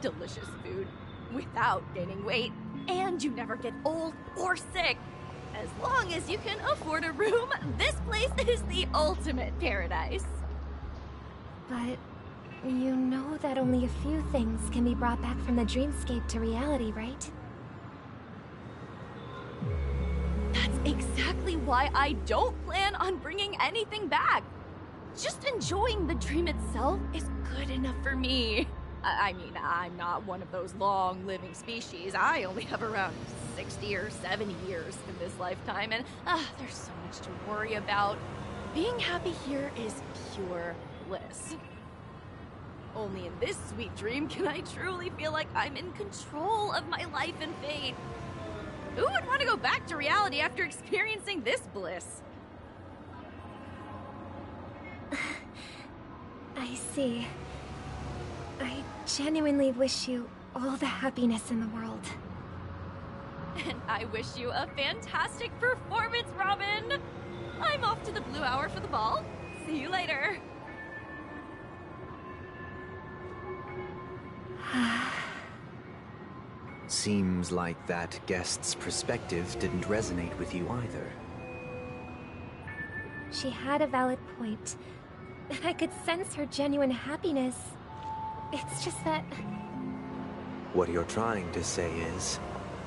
delicious food without gaining weight, and you never get old or sick. As long as you can afford a room, this place is the ultimate paradise. But you know that only a few things can be brought back from the dreamscape to reality, right? That's exactly why I don't plan on bringing anything back. Just enjoying the dream itself is good enough for me. I mean, I'm not one of those long-living species. I only have around 60 or 70 years in this lifetime, and there's so much to worry about. Being happy here is pure bliss. Only in this sweet dream can I truly feel like I'm in control of my life and fate. Who would want to go back to reality after experiencing this bliss? I see. I genuinely wish you all the happiness in the world. And I wish you a fantastic performance, Robin! I'm off to the Blue Hour for the ball. See you later. Seems like that guest's perspective didn't resonate with you either. She had a valid point. I could sense her genuine happiness. It's just that... What you're trying to say is,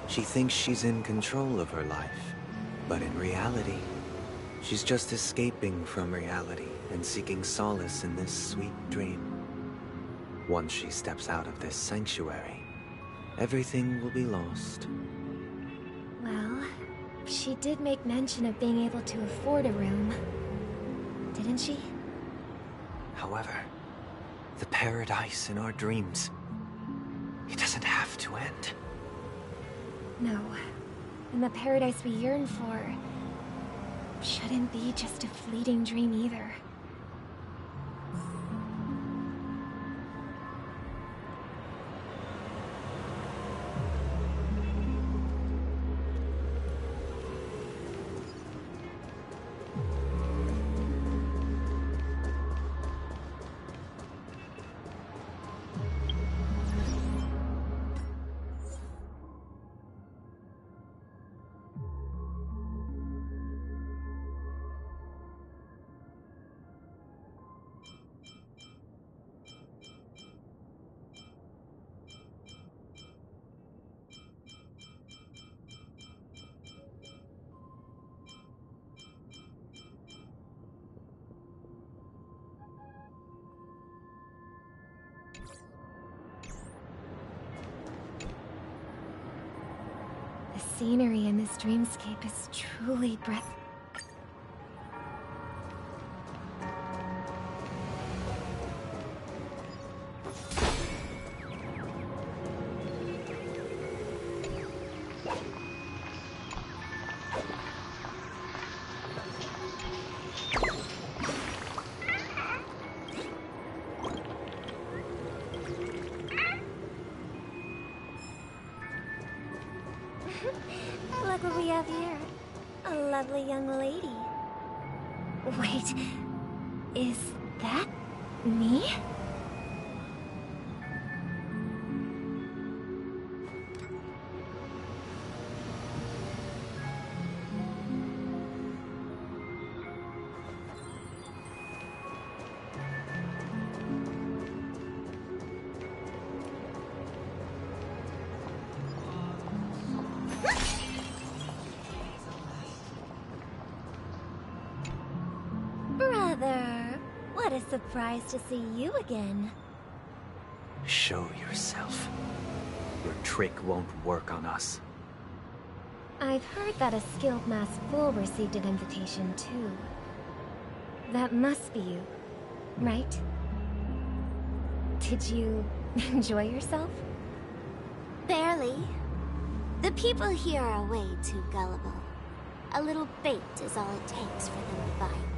she thinks she's in control of her life. But in reality, she's just escaping from reality and seeking solace in this sweet dream. Once she steps out of this sanctuary, everything will be lost. Well, she did make mention of being able to afford a room, didn't she? However, the paradise in our dreams, it doesn't have to end. No. And the paradise we yearn for shouldn't be just a fleeting dream either. The scenery in this dreamscape is truly breathtaking. Look what we have here. A lovely young lady. Wait, is that me? Brother, what a surprise to see you again. Show yourself. Your trick won't work on us. I've heard that a skilled masked fool received an invitation too. That must be you, right? Did you enjoy yourself? Barely. The people here are way too gullible. A little bait is all it takes for them to bite.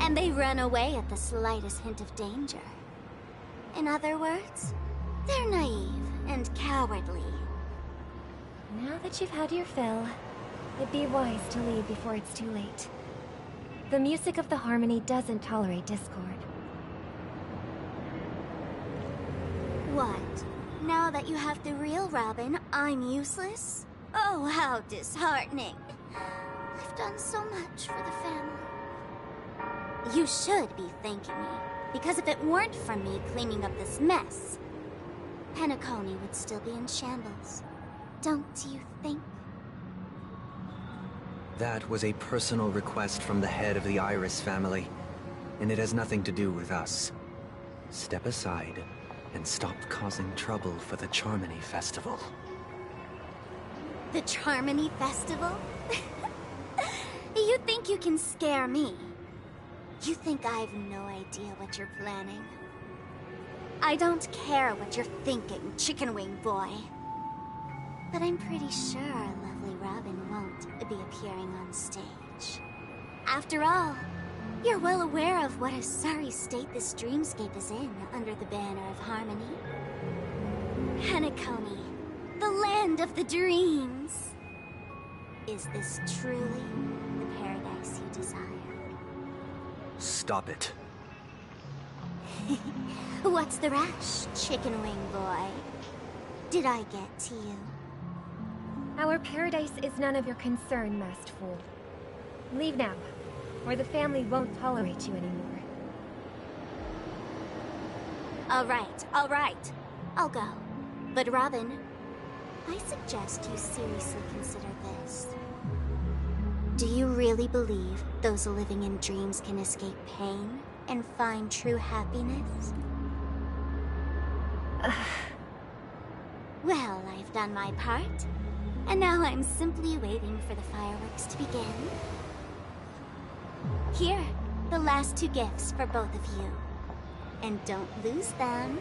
And they run away at the slightest hint of danger. In other words, they're naive and cowardly. Now that you've had your fill, it'd be wise to leave before it's too late. The music of the Harmony doesn't tolerate discord. What? Now that you have the real Robin, I'm useless? Oh, how disheartening. I've done so much for the family. You should be thanking me, because if it weren't for me cleaning up this mess, Penacony would still be in shambles. Don't you think? That was a personal request from the head of the Iris family, and it has nothing to do with us. Step aside and stop causing trouble for the Charmony Festival. The Charmony Festival? You think you can scare me? You think I have no idea what you're planning? I don't care what you're thinking, Chicken Wing Boy. But I'm pretty sure our lovely Robin won't be appearing on stage. After all, you're well aware of what a sorry state this dreamscape is in under the banner of harmony. Penacony, the land of the dreams. Is this truly the paradise you desire? Stop it. What's the rush, Chicken Wing Boy? Did I get to you? Our paradise is none of your concern, masked fool. Leave now, or the family won't tolerate you anymore. All right. I'll go. But Robin, I suggest you seriously consider this. Do you really believe those living in dreams can escape pain and find true happiness? Well, I've done my part, and now I'm simply waiting for the fireworks to begin. Here, the last 2 gifts for both of you. And don't lose them.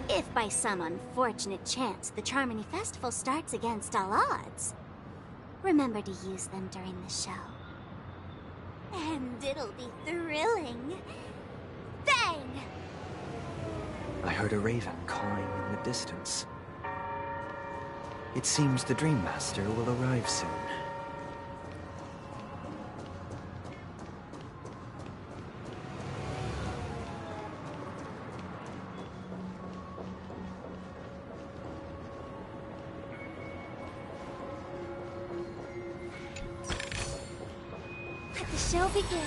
If by some unfortunate chance the Charmony Festival starts against all odds, remember to use them during the show. And it'll be thrilling. Bang! I heard a raven cawing in the distance. It seems the Dream Master will arrive soon. Let the show begin.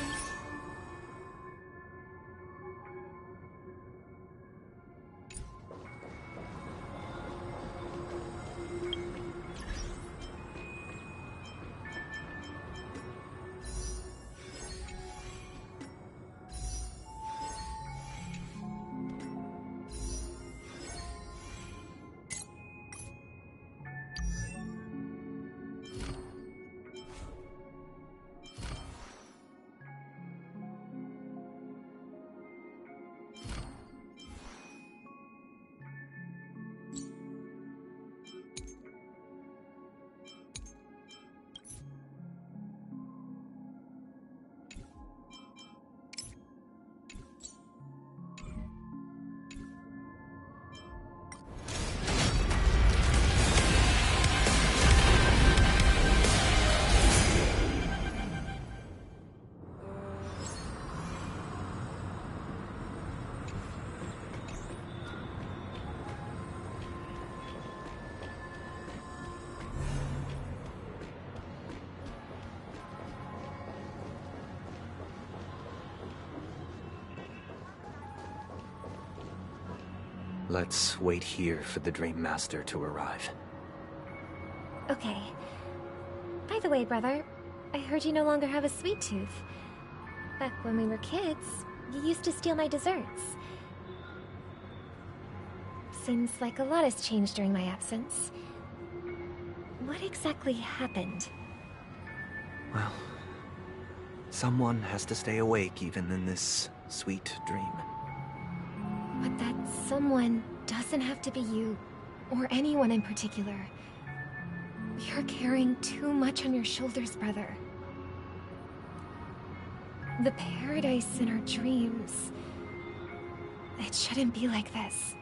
Let's wait here for the Dream Master to arrive. Okay. By the way, brother, I heard you no longer have a sweet tooth. Back when we were kids, you used to steal my desserts. Seems like a lot has changed during my absence. What exactly happened? Well, someone has to stay awake even in this sweet dream. But that someone doesn't have to be you, or anyone in particular. You're carrying too much on your shoulders, brother. The paradise in our dreams. It shouldn't be like this.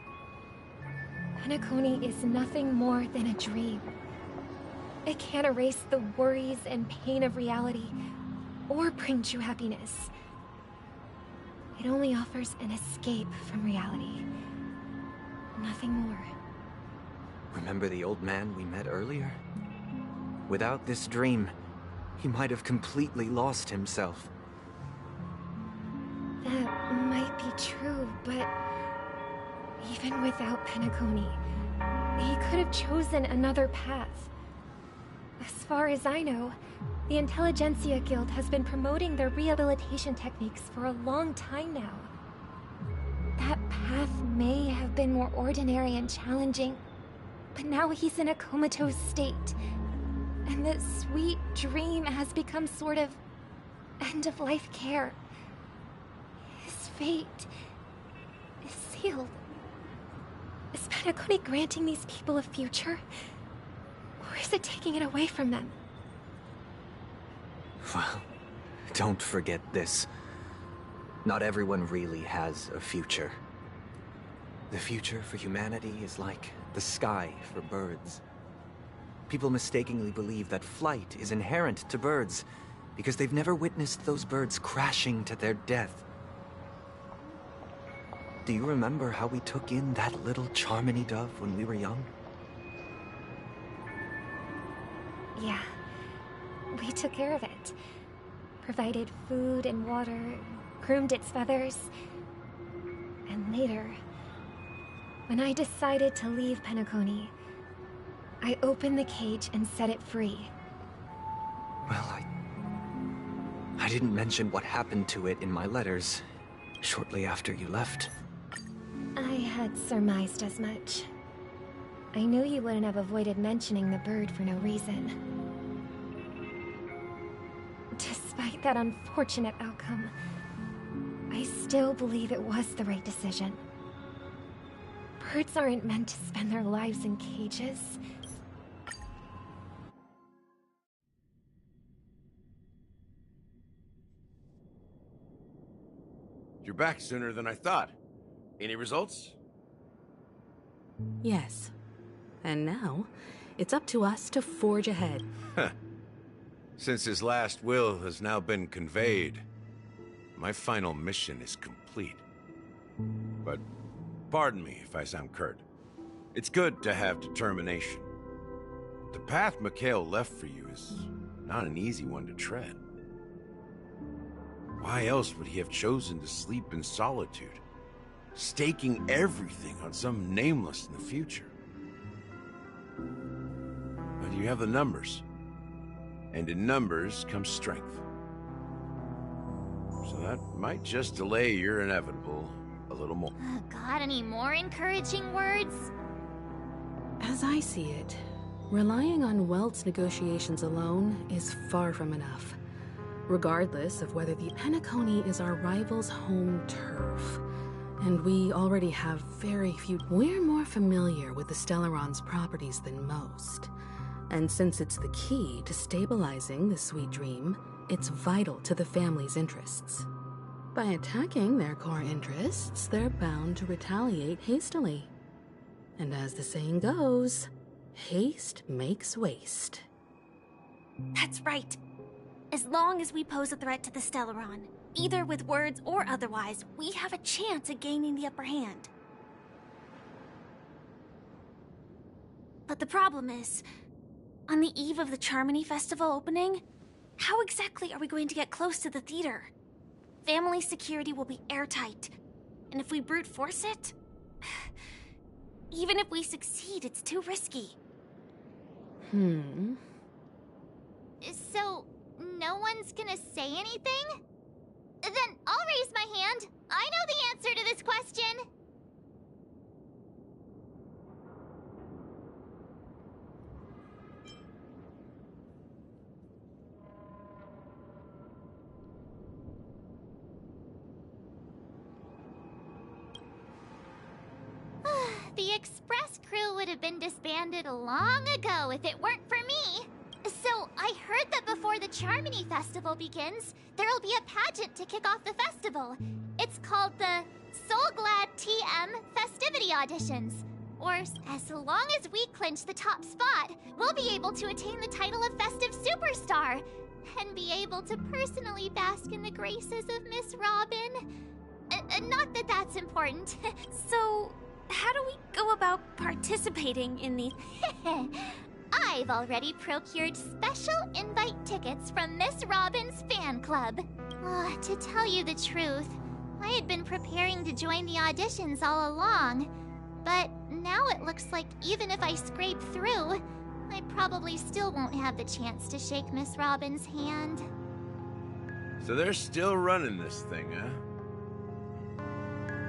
Penacony is nothing more than a dream. It can't erase the worries and pain of reality, or bring true happiness. It only offers an escape from reality. Nothing more. Remember the old man we met earlier? Without this dream, he might have completely lost himself. That might be true, but even without Penacony, he could have chosen another path. As far as I know, the Intelligentsia Guild has been promoting their rehabilitation techniques for a long time now. That path may have been more ordinary and challenging, but now he's in a comatose state, and the sweet dream has become sort of end-of-life care. His fate is sealed. Is Penacony granting these people a future? Or is it taking it away from them? Well, don't forget this. Not everyone really has a future. The future for humanity is like the sky for birds. People mistakenly believe that flight is inherent to birds because they've never witnessed those birds crashing to their death. Do you remember how we took in that little Charmony dove when we were young? Yeah. We took care of it. Provided food and water, groomed its feathers. And later, when I decided to leave Penacony, I opened the cage and set it free. Well, I didn't mention what happened to it in my letters shortly after you left. I had surmised as much. I knew you wouldn't have avoided mentioning the bird for no reason. Despite that unfortunate outcome, I still believe it was the right decision. Birds aren't meant to spend their lives in cages. You're back sooner than I thought. Any results? Yes. And now, it's up to us to forge ahead. Since his last will has now been conveyed, my final mission is complete. But pardon me if I sound curt. It's good to have determination. The path Mikhail left for you is not an easy one to tread. Why else would he have chosen to sleep in solitude, staking everything on some nameless in the future? But you have the numbers, and in numbers comes strength. So that might just delay your inevitable a little more. Got any more encouraging words? As I see it, relying on Welt's negotiations alone is far from enough. Regardless of whether the Penacony is our rival's home turf. And we already have very few. We're more familiar with the Stellaron's properties than most. And since it's the key to stabilizing the Sweet Dream, it's vital to the family's interests. By attacking their core interests, they're bound to retaliate hastily. And as the saying goes, haste makes waste. That's right. As long as we pose a threat to the Stellaron, either with words or otherwise, we have a chance at gaining the upper hand. But the problem is, on the eve of the Charmony Festival opening, how exactly are we going to get close to the theater? Family security will be airtight, and if we brute force it, even if we succeed, it's too risky. So, no one's gonna say anything? Then I'll raise my hand. I know the answer to this question. The Express crew would have been disbanded long ago if it weren't for me. So, I heard that before the Charmony Festival begins, there'll be a pageant to kick off the festival. It's called the Soulglad TM Festivity Auditions. Or, as long as we clinch the top spot, we'll be able to attain the title of Festive Superstar, and be able to personally bask in the graces of Miss Robin. Not that that's important. So, how do we go about participating in the... I've already procured special invite tickets from Miss Robin's fan club. To tell you the truth, I had been preparing to join the auditions all along. But now it looks like even if I scrape through, I probably still won't have the chance to shake Miss Robin's hand. So they're still running this thing, huh?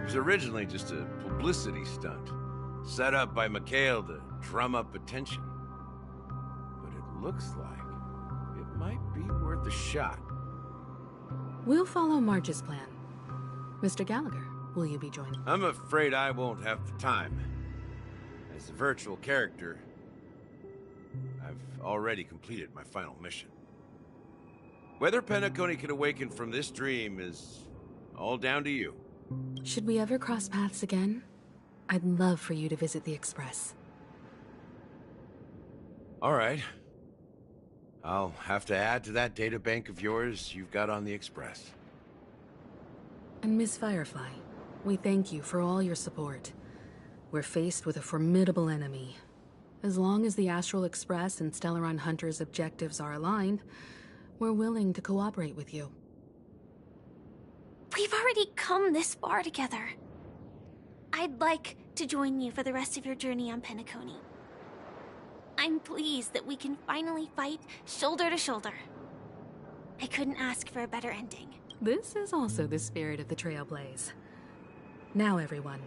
It was originally just a publicity stunt, set up by Mikhail to drum up attention. But it looks like it might be worth a shot. We'll follow Marge's plan. Mr. Gallagher, will you be joining? I'm afraid I won't have the time. As a virtual character, I've already completed my final mission. Whether Penacony can awaken from this dream is all down to you. Should we ever cross paths again? I'd love for you to visit the Express. All right. I'll have to add to that databank of yours you've got on the Express. And Miss Firefly, we thank you for all your support. We're faced with a formidable enemy. As long as the Astral Express and Stellaron Hunter's objectives are aligned, we're willing to cooperate with you. We've already come this far together. I'd like to join you for the rest of your journey on Penacony. I'm pleased that we can finally fight shoulder to shoulder. I couldn't ask for a better ending. This is also the spirit of the Trailblaze. Now, everyone.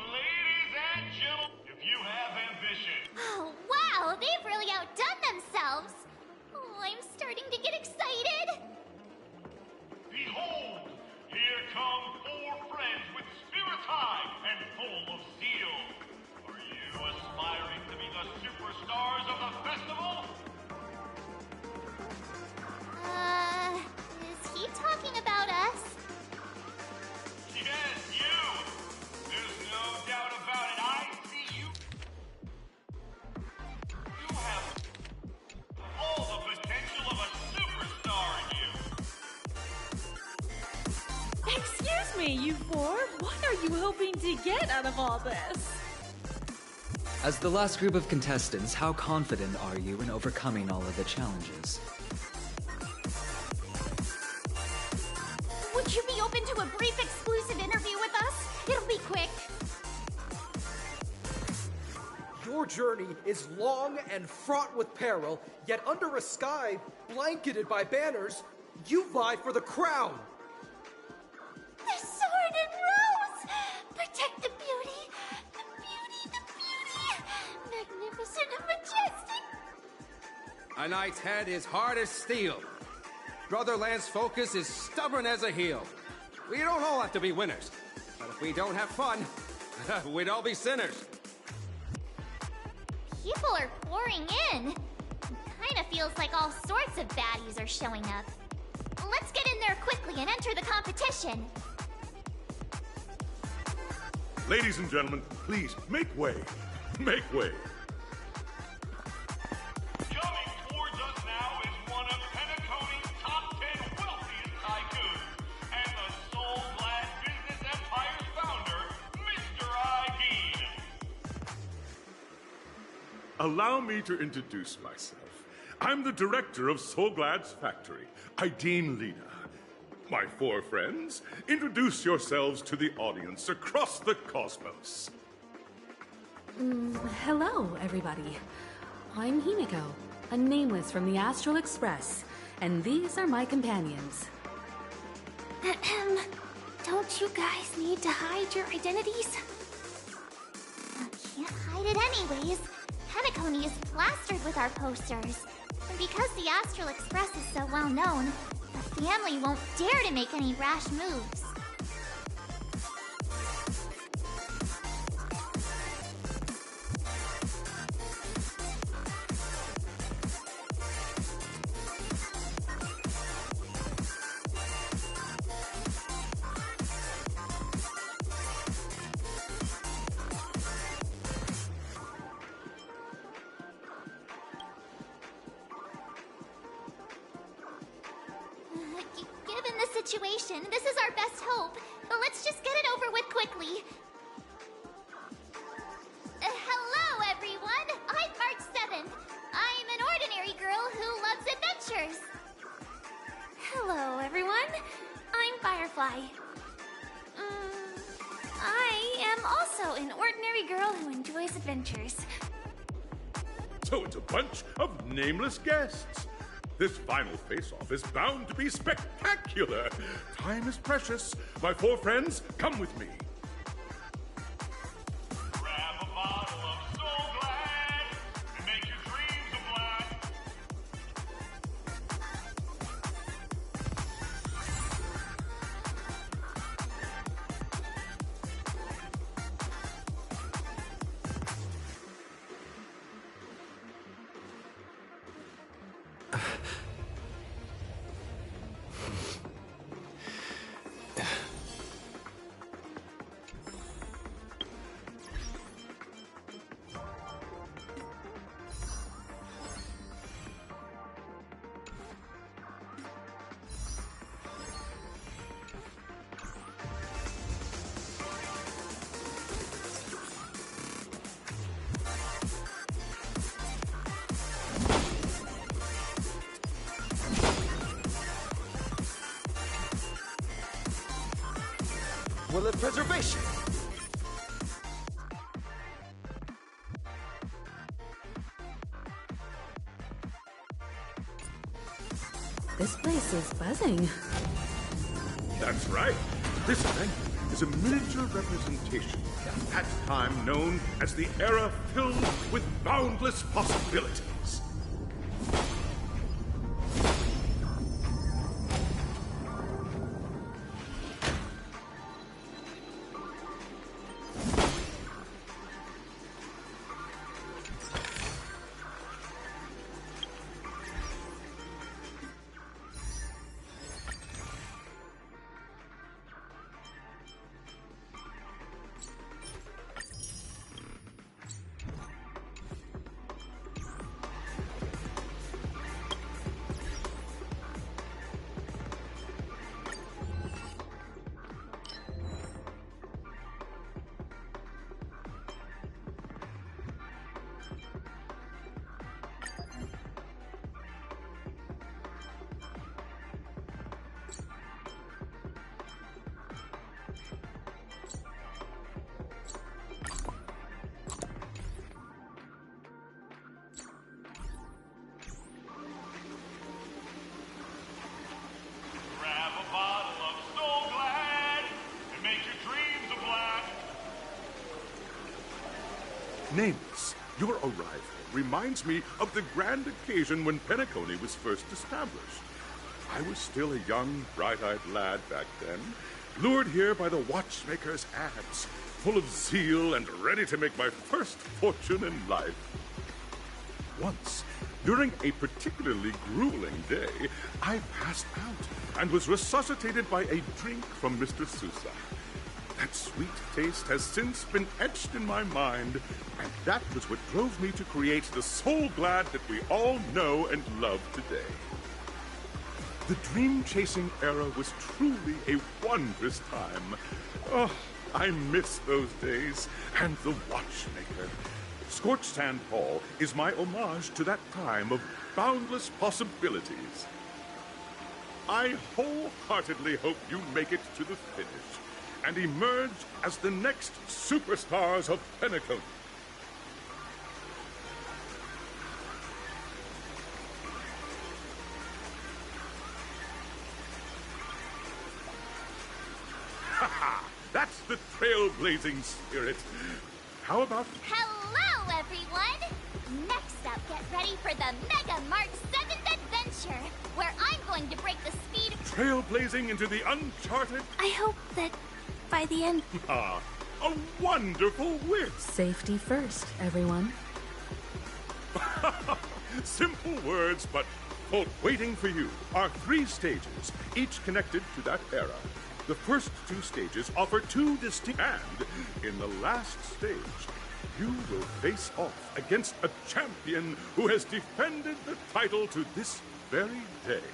Ladies and gentlemen, if you have ambition... Oh, wow! They've really outdone themselves! Oh, I'm starting to get excited! Behold, here come 4 friends with spirits high and full of zeal. Are you aspiring to be the superstars of the festival? Is he talking about us? Yes, you! There's no doubt about it. I see you. You have all the potential of a superstar in you. Excuse me, you 4. What are you hoping to get out of all this? As the last group of contestants, how confident are you in overcoming all of the challenges? Would you be open to a brief exclusive interview with us? It'll be quick. Your journey is long and fraught with peril, yet under a sky blanketed by banners, you vie for the crown. The sword and rose! Protect the beauty! The beauty, the beauty! Magnificent and majestic! A knight's head is hard as steel. Brotherland's focus is stubborn as a heel. We don't all have to be winners. But if we don't have fun, we'd all be sinners. People are pouring in. Kinda feels like all sorts of baddies are showing up. Let's get in there quickly and enter the competition. Ladies and gentlemen, please make way. Make way. Coming towards us now is one of Penacony's top 10 wealthiest tycoons and the Soul Glad Business Empire's founder, Mr. Aideen. Allow me to introduce myself. I'm the director of Soul Glad's factory, Aideen Lena. My 4 friends, introduce yourselves to the audience across the cosmos. Hello, everybody. I'm Himiko, a nameless from the Astral Express, and these are my companions. Don't you guys need to hide your identities? Can't hide it anyways. Penacony is plastered with our posters. And because the Astral Express is so well known, the family won't dare to make any rash moves. situation. This is our best hope. But let's just get it over with quickly. Hello, everyone. I'm March 7th. I'm an ordinary girl who loves adventures. Hello, everyone. I'm Firefly. I am also an ordinary girl who enjoys adventures. So it's a bunch of nameless guests. This final face-off is bound to be spectacular. Time is precious. My four friends, come with me. Grab a bottle of Soul Glad and make your dreams a blast. Will it preservation? This place is buzzing. That's right. This event is a miniature representation of that time known as the era filled with boundless possibilities. Grab a bottle of Soul Glad and make your dreams a blast. Nameless, your arrival reminds me of the grand occasion when Penacony was first established. I was still a young, bright-eyed lad back then, lured here by the watchmaker's ads, full of zeal and ready to make my first fortune in life. Once, during a particularly grueling day, I passed out and was resuscitated by a drink from Mr. Sousa. That sweet taste has since been etched in my mind, and that was what drove me to create the Soul Glad that we all know and love today. The dream-chasing era was truly a wondrous time. Oh, I miss those days, and the watchmaker. Scorched Sand Hall is my homage to that time of boundless possibilities. I wholeheartedly hope you make it to the finish and emerge as the next superstars of Penacony. Ha! That's the trailblazing spirit. How about... Hello, everyone! Next up, get ready for the Mega March 7th adventure, where I'm going to break the speed... Trailblazing into the uncharted... I hope that by the end... Ah, a wonderful whip! Safety first, everyone. Simple words, but quote, waiting for you are 3 stages, each connected to that era. The first 2 stages offer 2 distinct... And in the last stage, you will face off against a champion who has defended the title to this very day.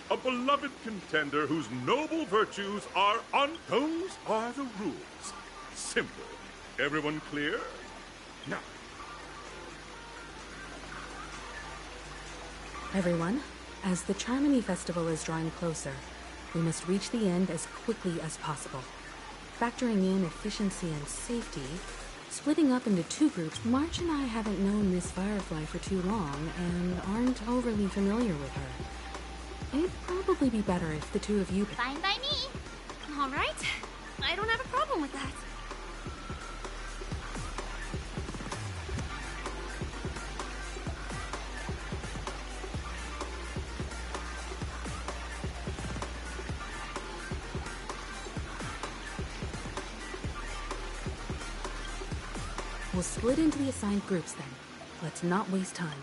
a beloved contender whose noble virtues are those are the rules. Simple. Everyone clear? Now. Everyone, as the Charmony Festival is drawing closer, we must reach the end as quickly as possible. Factoring in efficiency and safety, splitting up into 2 groups, March and I haven't known Miss Firefly for too long and aren't overly familiar with her. It'd probably be better if the 2 of you... Fine by me. All right. I don't have a problem with that. We'll split into the assigned groups then. Let's not waste time.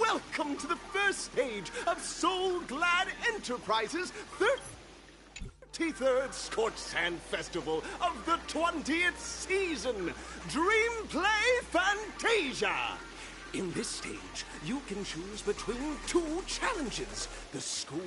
Welcome to the first stage of Soul Glad Enterprises' 33rd Scorched Sand Festival of the 20th season, Dream Play Fantasia. In this stage, you can choose between 2 challenges: the school...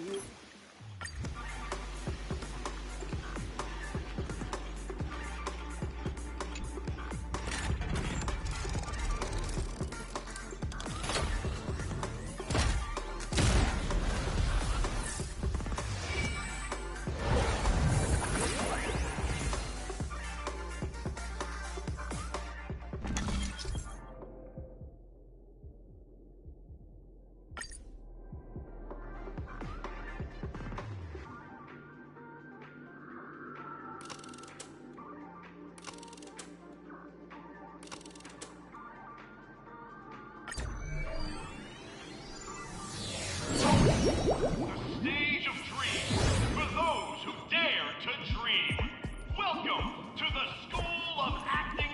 Stage of Dreams for those who dare to dream. Welcome to the School of Acting.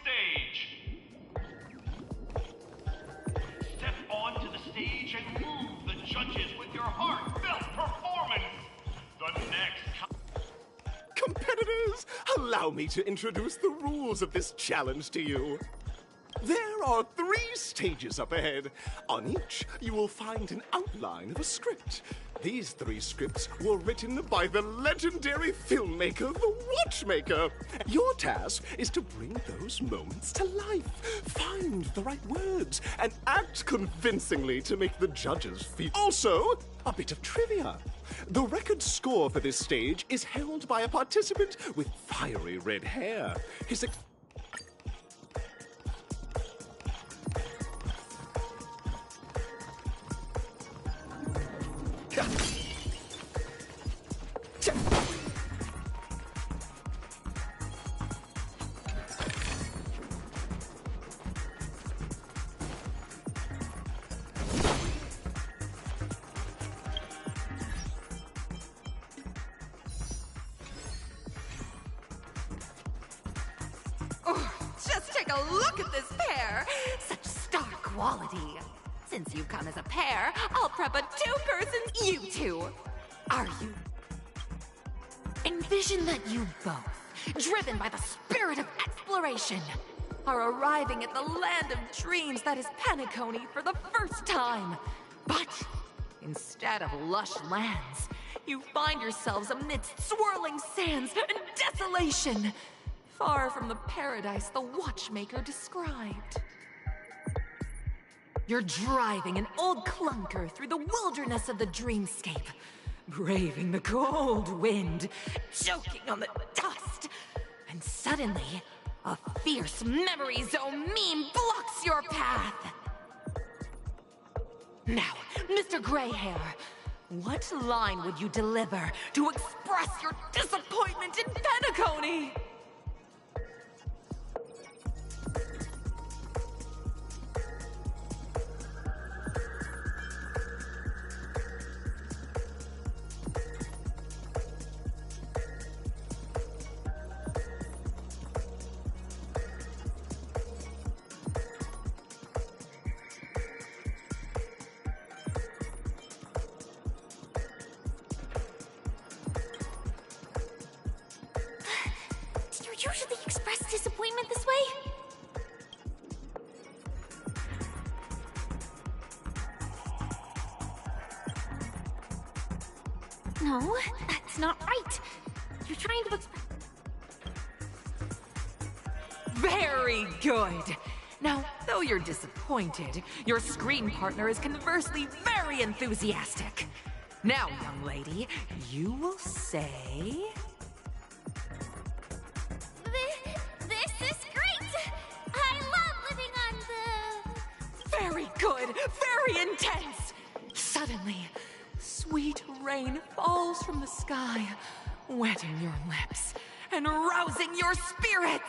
Stage. Step onto the stage and move the judges with your heartfelt performance. The next... Competitors, allow me to introduce the rules of this challenge to you. There are 3 stages up ahead. On each, you will find an outline of a script. These 3 scripts were written by the legendary filmmaker, The Watchmaker. Your task is to bring those moments to life, find the right words, and act convincingly to make the judges feel... Also, a bit of trivia. The record score for this stage is held by a participant with fiery red hair. His... Just take a look at this pair! Such star quality! Since you come as a pair, I'll prep a 2-person you 2. Are you? Envision that you both, driven by the spirit of exploration, are arriving at the land of dreams that is Penacony for the first time. But instead of lush lands, you find yourselves amidst swirling sands and desolation, far from the paradise the Watchmaker described. You're driving an old clunker through the wilderness of the dreamscape, braving the cold wind, choking on the dust, and suddenly, a fierce memory zone meme blocks your path! Now, Mr. Greyhair, what line would you deliver to express your disappointment in Penacony? Do you usually express disappointment this way? No, that's not right. You're trying to express... Very good! Now, though you're disappointed, your screen partner is conversely very enthusiastic. Now, young lady, you will say... This is great! I love living on the... Very good! Very intense! Suddenly, sweet rain falls from the sky, wetting your lips and rousing your spirits!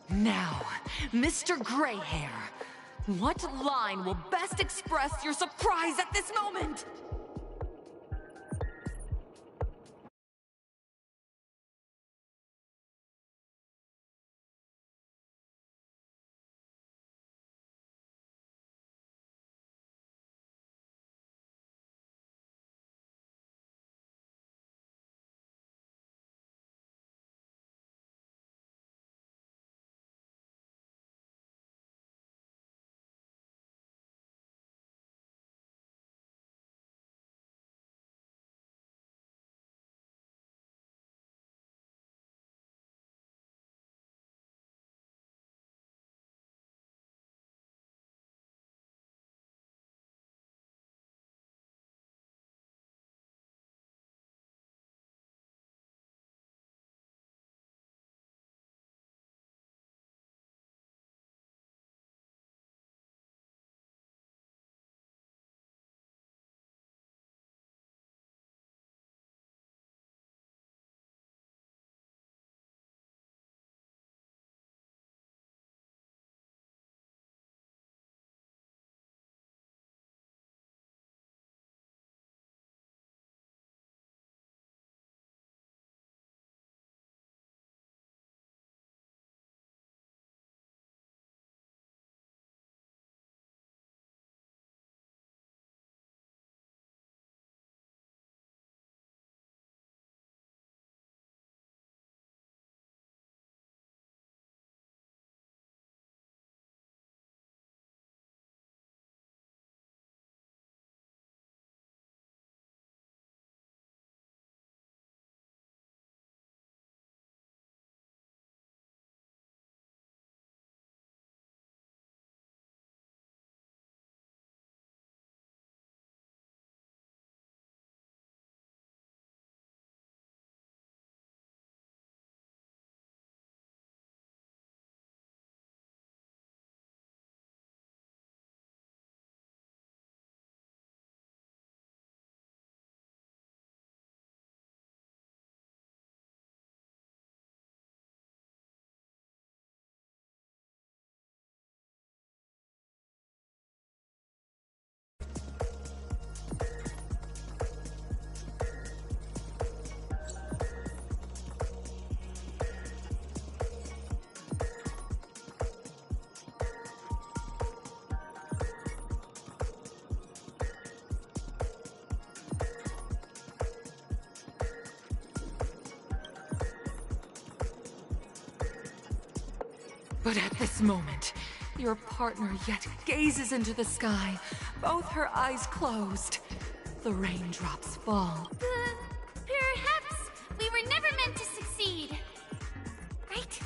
Now, Mr. Greyhair, what line will best express your surprise at this moment? But at this moment, your partner yet gazes into the sky, both her eyes closed. the raindrops fall. Perhaps we were never meant to succeed. Right?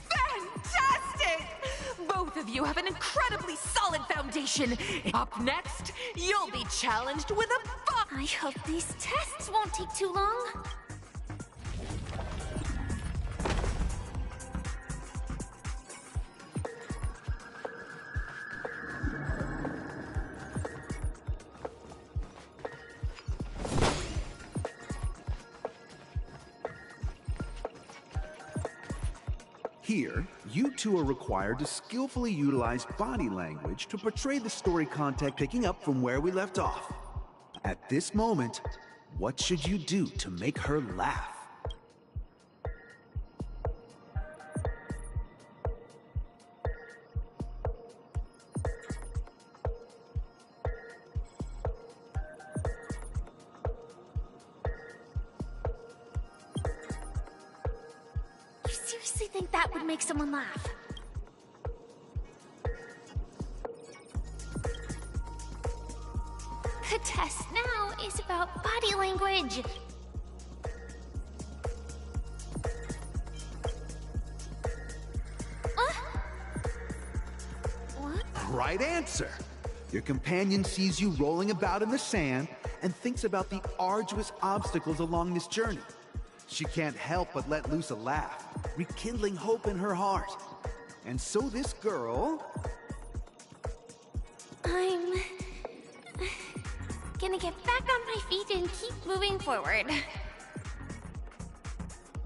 Fantastic! Both of you have an incredibly solid foundation. Up next, you'll be challenged with a I hope these tests won't take too long. Here, you two are required to skillfully utilize body language to portray the story content picking up from where we left off. At this moment, what should you do to make her laugh? You seriously think that would make someone laugh? The test now is about body language. What? Right answer! Your companion sees you rolling about in the sand and thinks about the arduous obstacles along this journey. She can't help but let loose a laugh, rekindling hope in her heart. And so this girl... I'm gonna get back on my feet and keep moving forward.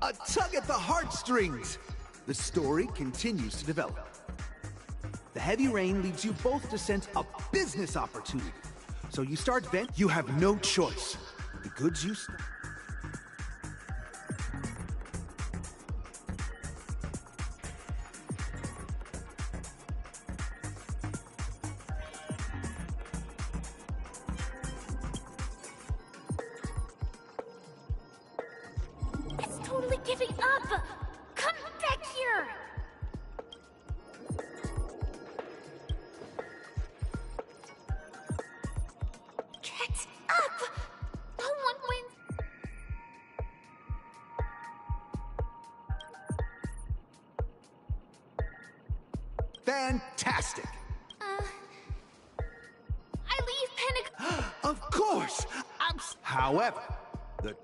A tug at the heartstrings! The story continues to develop. The heavy rain leads you both to sense a business opportunity. So you start vent. You have no choice. The goods you... It's totally giving up! Come back here! Get up! No one wins! Fantastic! I leave Pentagon. Of course! However, the